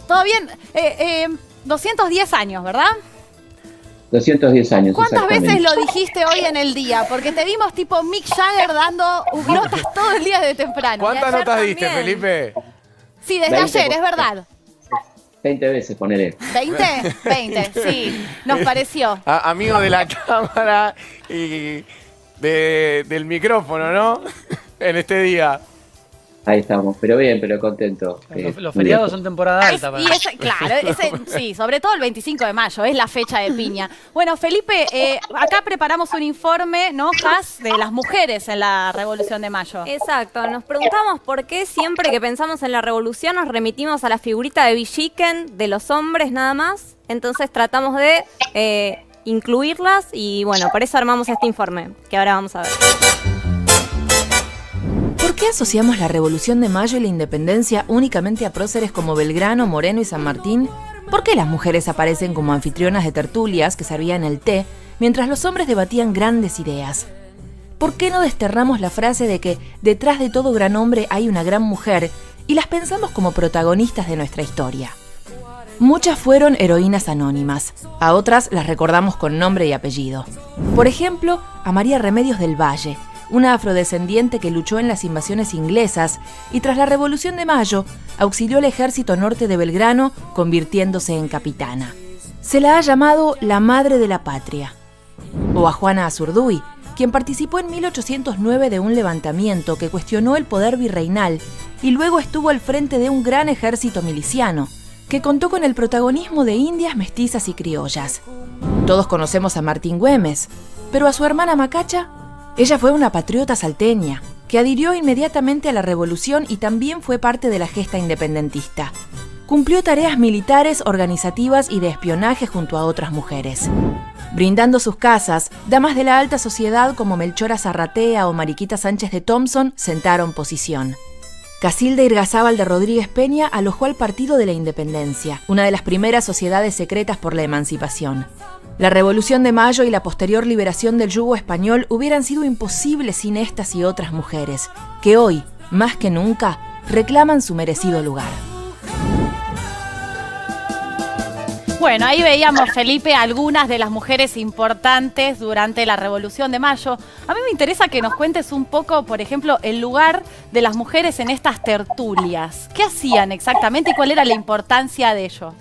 ¿Todo bien? 210 años, ¿verdad? 210 años. ¿Cuántas veces lo dijiste hoy en el día? Porque te vimos tipo Mick Jagger dando notas todo el día de temprano. ¿Cuántas notas diste, Felipe? Sí, desde ayer, es verdad. 20 veces, ponele. ¿20? 20, sí, nos pareció. Amigo de la cámara y del micrófono, ¿no? En este día. Ahí estamos, pero bien, pero contento. Los feriados son temporada alta. Claro, sí, sobre todo el 25 de mayo, es la fecha de piña. Bueno, Felipe, acá preparamos un informe, ¿no, Has, de las mujeres en la Revolución de Mayo? Exacto, nos preguntamos por qué siempre que pensamos en la revolución nos remitimos a la figurita de Villiquen, de los hombres nada más. Entonces tratamos de incluirlas y bueno, por eso armamos este informe, que ahora vamos a ver. ¿Por qué asociamos la Revolución de Mayo y la Independencia únicamente a próceres como Belgrano, Moreno y San Martín? ¿Por qué las mujeres aparecen como anfitrionas de tertulias que servían el té, mientras los hombres debatían grandes ideas? ¿Por qué no desterramos la frase de que detrás de todo gran hombre hay una gran mujer y las pensamos como protagonistas de nuestra historia? Muchas fueron heroínas anónimas, a otras las recordamos con nombre y apellido. Por ejemplo, a María Remedios del Valle, una afrodescendiente que luchó en las invasiones inglesas y tras la Revolución de Mayo auxilió al ejército norte de Belgrano, convirtiéndose en capitana. Se la ha llamado la madre de la patria. O a Juana Azurduy, quien participó en 1809 de un levantamiento que cuestionó el poder virreinal y luego estuvo al frente de un gran ejército miliciano, que contó con el protagonismo de indias, mestizas y criollas. Todos conocemos a Martín Güemes, pero a su hermana Macacha, ella fue una patriota salteña, que adhirió inmediatamente a la revolución y también fue parte de la gesta independentista. Cumplió tareas militares, organizativas y de espionaje junto a otras mujeres. Brindando sus casas, damas de la alta sociedad como Melchora Zarratea o Mariquita Sánchez de Thompson sentaron posición. Casilda Irgazábal de Rodríguez Peña alojó al Partido de la Independencia, una de las primeras sociedades secretas por la emancipación. La Revolución de Mayo y la posterior liberación del yugo español hubieran sido imposibles sin estas y otras mujeres, que hoy, más que nunca, reclaman su merecido lugar. Bueno, ahí veíamos, Felipe, algunas de las mujeres importantes durante la Revolución de Mayo. A mí me interesa que nos cuentes un poco, por ejemplo, el lugar de las mujeres en estas tertulias. ¿Qué hacían exactamente y cuál era la importancia de ello?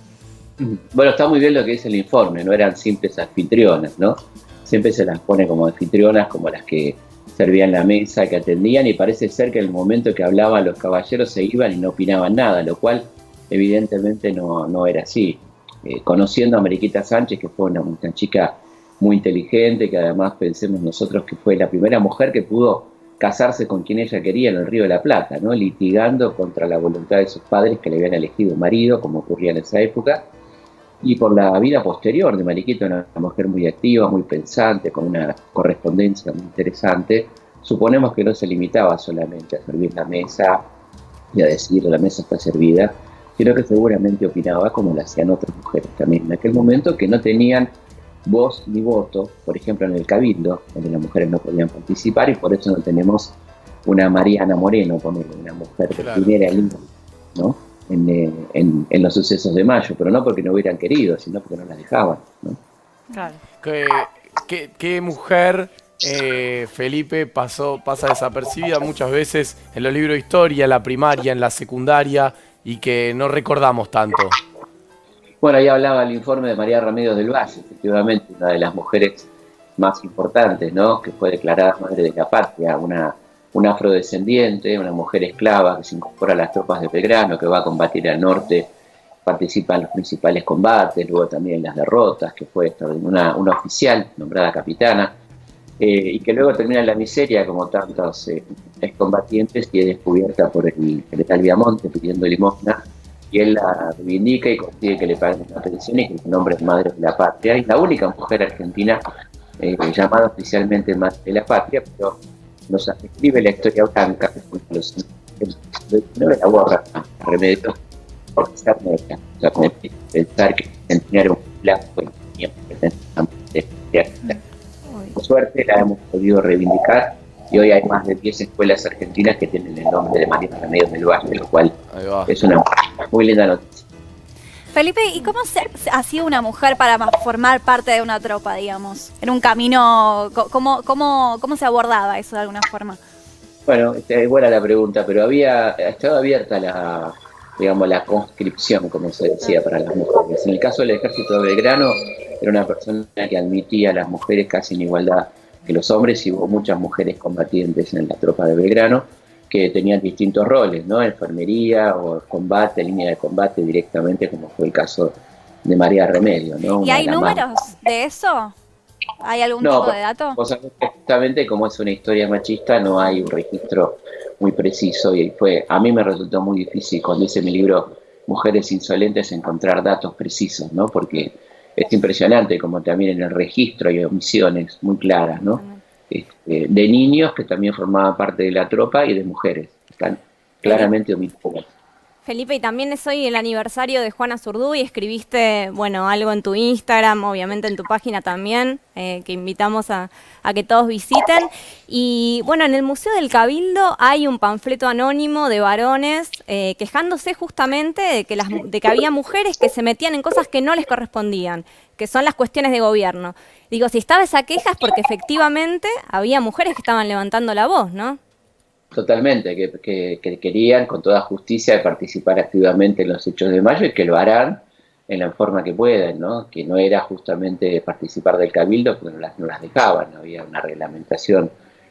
Bueno, está muy bien lo que dice el informe, no eran simples anfitrionas, ¿no? Siempre se las pone como anfitrionas, como las que servían la mesa, que atendían, y parece ser que en el momento que hablaban los caballeros se iban y no opinaban nada, lo cual evidentemente no era así. Conociendo a Mariquita Sánchez, que fue una chica muy inteligente, que además pensemos nosotros que fue la primera mujer que pudo casarse con quien ella quería en el Río de la Plata, ¿no? Litigando contra la voluntad de sus padres que le habían elegido un marido, como ocurría en esa época. Y por la vida posterior de Mariquita, una mujer muy activa, muy pensante, con una correspondencia muy interesante, suponemos que no se limitaba solamente a servir la mesa y a decir la mesa está servida, sino que seguramente opinaba como lo hacían otras mujeres también en aquel momento, que no tenían voz ni voto, por ejemplo en el Cabildo, donde las mujeres no podían participar, y por eso no tenemos una Mariana Moreno, una mujer de primera línea, ¿no? En los sucesos de Mayo, pero no porque no hubieran querido, sino porque no las dejaban, ¿no? Claro. ¿Qué mujer, Felipe, pasa desapercibida muchas veces en los libros de historia, en la primaria, en la secundaria, y que no recordamos tanto? Bueno, ahí hablaba el informe de María Remedios del Valle, efectivamente, una de las mujeres más importantes, ¿no? Que fue declarada madre de la patria, una afrodescendiente, una mujer esclava que se incorpora a las tropas de Belgrano, que va a combatir al norte, participa en los principales combates, luego también en las derrotas, que fue una oficial nombrada capitana, y que luego termina en la miseria como tantos excombatientes y es descubierta por el general Viamonte pidiendo limosna, y él la reivindica y consigue que le paguen una pensión y que su nombre es Madre de la Patria. Es la única mujer argentina llamada oficialmente Madre de la Patria, pero nos escribe la historia blanca, los la borra a Remedios por ser negra, o sea, como pensar que Argentina era un blanco y tenía por suerte la hemos podido reivindicar y hoy hay más de 10 escuelas argentinas que tienen el nombre de María Remedios del Valle, lo cual es una muy linda noticia. Felipe, ¿y cómo ha sido una mujer para formar parte de una tropa, digamos? En un camino, ¿cómo se abordaba eso de alguna forma? Bueno, es buena la pregunta, pero estaba abierta la conscripción, como se decía, para las mujeres. En el caso del ejército de Belgrano, era una persona que admitía a las mujeres casi en igualdad que los hombres, y hubo muchas mujeres combatientes en la tropa de Belgrano que tenían distintos roles, ¿no? Enfermería o combate, línea de combate directamente, como fue el caso de María Remedio, ¿no? ¿Y hay números de eso? ¿Hay algún tipo de dato? No, justamente como es una historia machista, no hay un registro muy preciso, y a mí me resultó muy difícil cuando hice mi libro Mujeres Insolentes encontrar datos precisos, ¿no? Porque es impresionante como también en el registro hay omisiones muy claras, ¿no? De niños que también formaban parte de la tropa y de mujeres, están claramente omitidas. Felipe, y también es hoy el aniversario de Juana Zurduy, escribiste, bueno, algo en tu Instagram, obviamente en tu página también, que invitamos a que todos visiten. Y bueno, en el Museo del Cabildo hay un panfleto anónimo de varones quejándose justamente de que había mujeres que se metían en cosas que no les correspondían, que son las cuestiones de gobierno. Digo, si estaba esa queja es porque efectivamente había mujeres que estaban levantando la voz, ¿no? Totalmente, que querían con toda justicia participar activamente en los hechos de mayo, y que lo harán en la forma que puedan, ¿no? Que no era justamente participar del cabildo, porque no las dejaban, había una reglamentación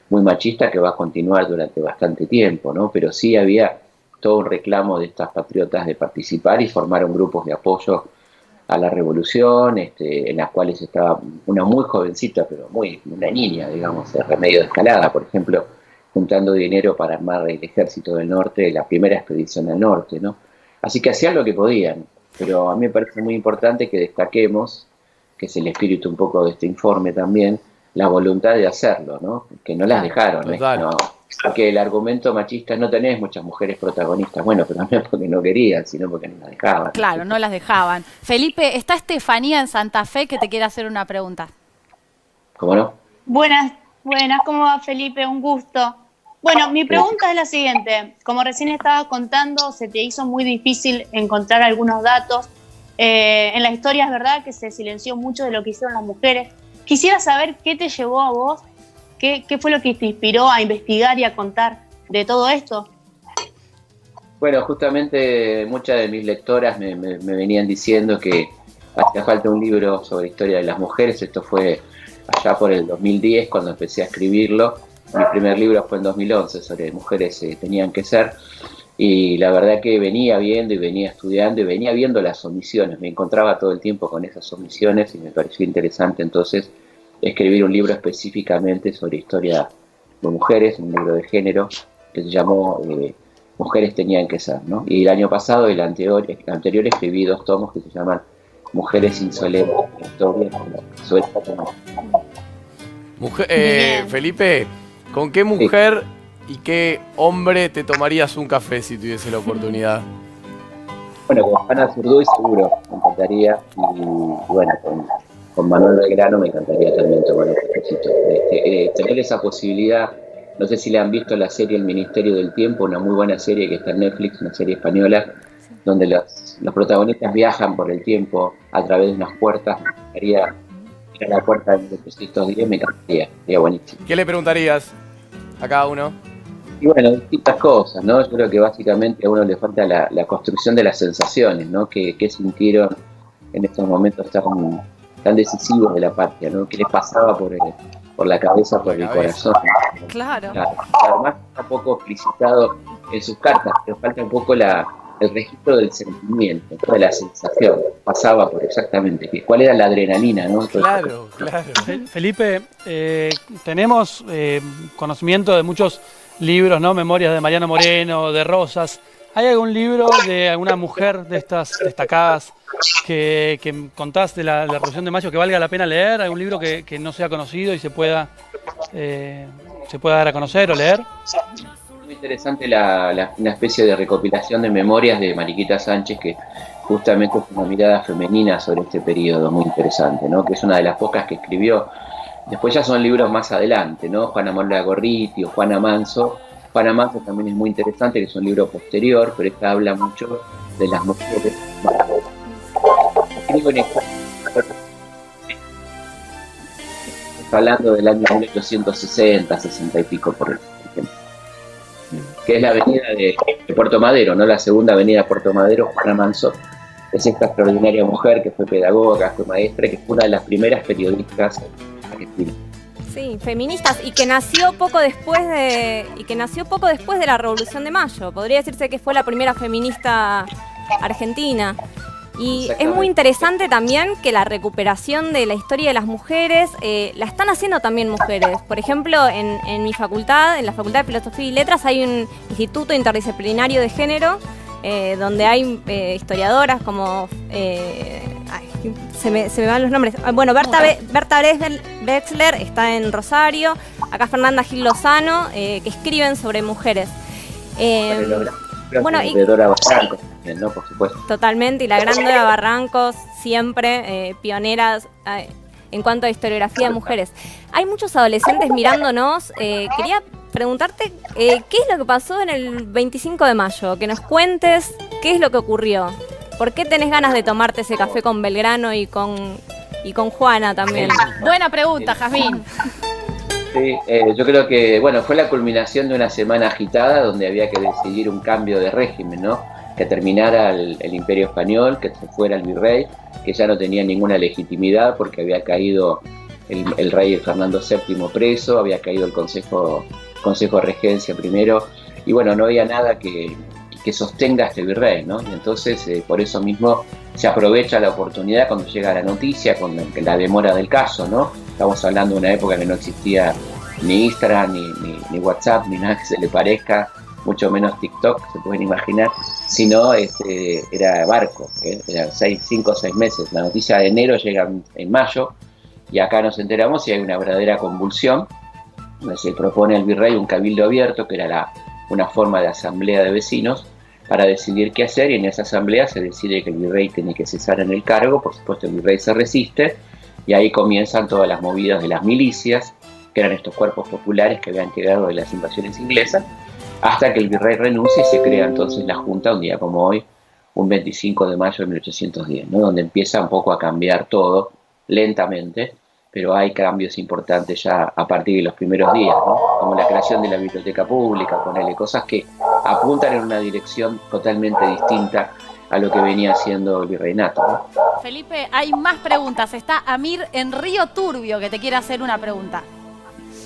muy machista que va a continuar durante bastante tiempo, ¿no? Pero sí había todo un reclamo de estas patriotas de participar, y formaron grupos de apoyo a la revolución, en las cuales estaba una muy jovencita, pero una niña, digamos, de Remedio de Escalada, por ejemplo, juntando dinero para armar el ejército del norte, la primera expedición al norte, ¿no? Así que hacían lo que podían, pero a mí me parece muy importante que destaquemos, que es el espíritu un poco de este informe también, la voluntad de hacerlo, ¿no? Que no las dejaron, ¿no? Porque el argumento machista, no tenés muchas mujeres protagonistas, bueno, pero no es porque no querían, sino porque no las dejaban. Claro, no las dejaban. Felipe, está Estefanía en Santa Fe que te quiere hacer una pregunta. ¿Cómo no? Buenas, ¿cómo va, Felipe? Un gusto. Bueno, mi pregunta es la siguiente. Como recién estabas contando, se te hizo muy difícil encontrar algunos datos. En la historia es verdad que se silenció mucho de lo que hicieron las mujeres. Quisiera saber qué te llevó a vos, qué fue lo que te inspiró a investigar y a contar de todo esto. Bueno, justamente muchas de mis lectoras me venían diciendo que hacía falta un libro sobre historia de las mujeres. Esto fue allá por el 2010 cuando empecé a escribirlo. Mi primer libro fue en 2011 sobre mujeres tenían que ser, y la verdad que venía viendo y venía estudiando y venía viendo las omisiones, me encontraba todo el tiempo con esas omisiones y me pareció interesante entonces escribir un libro específicamente sobre historia de mujeres, un libro de género que se llamó Mujeres tenían que ser, ¿no? Y el año pasado, el anterior escribí 2 tomos que se llaman Mujeres Insolentes, historia suelta como... Felipe, ¿con qué mujer y qué hombre te tomarías un café si tuviese la oportunidad? Bueno, con Juana Zurduy seguro, me encantaría, y bueno, con Manuel Belgrano me encantaría también tomar un cafecito. Tener esa posibilidad, no sé si le han visto la serie El Ministerio del Tiempo, una muy buena serie que está en Netflix, una serie española, donde los protagonistas viajan por el tiempo a través de unas puertas. Me encantaría ir a la puerta de 1910, me encantaría, sería buenísimo. ¿Qué le preguntarías a cada uno? Y bueno, distintas cosas, ¿no? Yo creo que básicamente a uno le falta la construcción de las sensaciones, ¿no? ¿Qué sintieron en estos momentos tan decisivos de la patria, ¿no? ¿Qué les pasaba por la cabeza, por el corazón? Claro. Además está un poco explicitado en sus cartas, pero falta un poco el registro del sentimiento, de la sensación. Pasaba por exactamente cuál era la adrenalina, ¿no? Claro. Felipe, tenemos conocimiento de muchos libros, ¿no? Memorias de Mariano Moreno, de Rosas. ¿Hay algún libro de alguna mujer de estas destacadas que contás de la Revolución de Mayo que valga la pena leer? ¿Algún libro que no sea conocido y se pueda dar a conocer o leer? Muy interesante una especie de recopilación de memorias de Mariquita Sánchez, que justamente es una mirada femenina sobre este periodo muy interesante, ¿no? Que es una de las pocas que escribió. Después ya son libros más adelante, ¿no? Juana Mola Gorriti o Juana Manso. Juana Manso también es muy interesante, que es un libro posterior, pero esta habla mucho de las mujeres tengo en hablando del año 1860, 60 y pico, por ejemplo, que es la avenida de Puerto Madero, no la segunda avenida de Puerto Madero. Juana Manso es esta extraordinaria mujer que fue pedagoga, fue maestra, que fue una de las primeras periodistas argentinas. Sí, feministas, y que nació poco después de la Revolución de Mayo. Podría decirse que fue la primera feminista argentina. Y es muy interesante también que la recuperación de la historia de las mujeres la están haciendo también mujeres. Por ejemplo, en mi facultad, en la Facultad de Filosofía y Letras, hay un instituto interdisciplinario de género donde hay historiadoras como... se me van los nombres. Bueno, Berta Wechsler está en Rosario. Acá Fernanda Gil Lozano, que escriben sobre mujeres. Bueno, y Dora Barrancos también, ¿no? Por supuesto. Totalmente, y la gran Dora Barrancos, siempre pioneras en cuanto a historiografía de mujeres. Hay muchos adolescentes mirándonos. Quería preguntarte qué es lo que pasó en el 25 de mayo, que nos cuentes qué es lo que ocurrió. ¿Por qué tenés ganas de tomarte ese café con Belgrano y con Juana también? Buena pregunta, Jazmín. Sí, yo creo que, bueno, fue la culminación de una semana agitada donde había que decidir un cambio de régimen, ¿no? Que terminara el Imperio Español, que se fuera el virrey, que ya no tenía ninguna legitimidad porque había caído el rey Fernando VII preso, había caído el Consejo de Regencia primero, y bueno, no había nada que sostenga a este virrey, ¿no? Y entonces, por eso mismo, se aprovecha la oportunidad cuando llega la noticia, con la demora del caso, ¿no? Estamos hablando de una época que no existía ni Instagram, ni WhatsApp, ni nada que se le parezca, mucho menos TikTok, se pueden imaginar, sino era barco, eran 5 o 6 meses. La noticia de enero llega en mayo, y acá nos enteramos y hay una verdadera convulsión, donde se propone al virrey un cabildo abierto, que era una forma de asamblea de vecinos, para decidir qué hacer, y en esa asamblea se decide que el virrey tiene que cesar en el cargo. Por supuesto, el virrey se resiste, y ahí comienzan todas las movidas de las milicias, que eran estos cuerpos populares que habían quedado de las invasiones inglesas, hasta que el virrey renuncia y se crea entonces la Junta, un día como hoy, un 25 de mayo de 1810, ¿no? Donde empieza un poco a cambiar todo, lentamente, pero hay cambios importantes ya a partir de los primeros días, ¿no? Como la creación de la biblioteca pública, ponerle cosas que apuntan en una dirección totalmente distinta a lo que venía haciendo el virreinato, ¿no? Felipe, hay más preguntas. Está Amir en Río Turbio, que te quiere hacer una pregunta.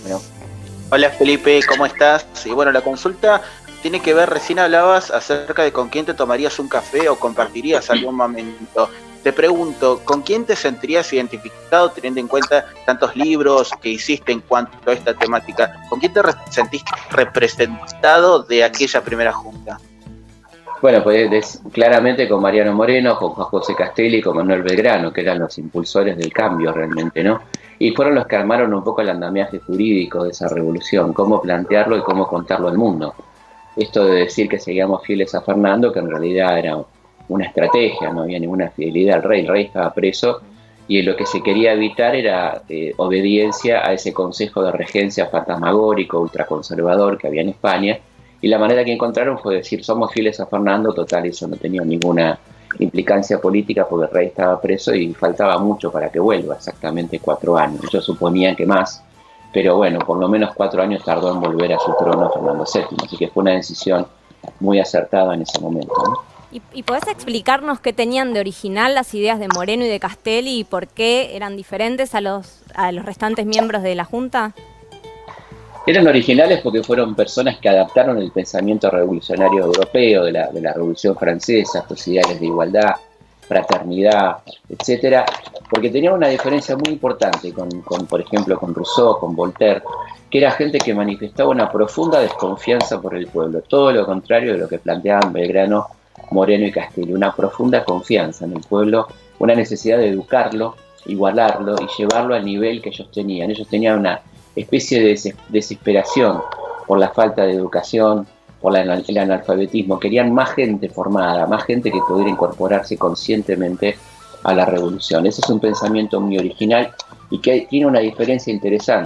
Bueno. Hola Felipe, ¿cómo estás? Y bueno, la consulta tiene que ver, recién hablabas acerca de con quién te tomarías un café o compartirías algún momento. Te pregunto, ¿con quién te sentirías identificado teniendo en cuenta tantos libros que hiciste en cuanto a esta temática? ¿Con quién te sentiste representado de aquella primera junta? Bueno, pues claramente con Mariano Moreno, con Juan José Castelli y con Manuel Belgrano, que eran los impulsores del cambio realmente, ¿no? Y fueron los que armaron un poco el andamiaje jurídico de esa revolución, cómo plantearlo y cómo contarlo al mundo. Esto de decir que seguíamos fieles a Fernando, que en realidad era una estrategia, no había ninguna fidelidad al rey. El rey estaba preso y lo que se quería evitar era obediencia a ese consejo de regencia fantasmagórico, ultraconservador que había en España, y la manera que encontraron fue decir, somos fieles a Fernando. Total, eso no tenía ninguna implicancia política porque el rey estaba preso y faltaba mucho para que vuelva, exactamente 4 años. Ellos suponían que más, pero bueno, por lo menos 4 años tardó en volver a su trono Fernando VII, así que fue una decisión muy acertada en ese momento, ¿no? ¿Y podés explicarnos qué tenían de original las ideas de Moreno y de Castelli y por qué eran diferentes a los restantes miembros de la Junta? Eran originales porque fueron personas que adaptaron el pensamiento revolucionario europeo de la Revolución Francesa, estos ideales de igualdad, fraternidad, etcétera, porque tenían una diferencia muy importante por ejemplo, con Rousseau, con Voltaire, que era gente que manifestaba una profunda desconfianza por el pueblo, todo lo contrario de lo que planteaban Belgrano, Moreno y Castelli, una profunda confianza en el pueblo, una necesidad de educarlo, igualarlo y llevarlo al nivel que ellos tenían. Ellos tenían una especie de desesperación por la falta de educación, por el analfabetismo. Querían más gente formada, más gente que pudiera incorporarse conscientemente a la revolución. Ese es un pensamiento muy original y que tiene una diferencia interesante.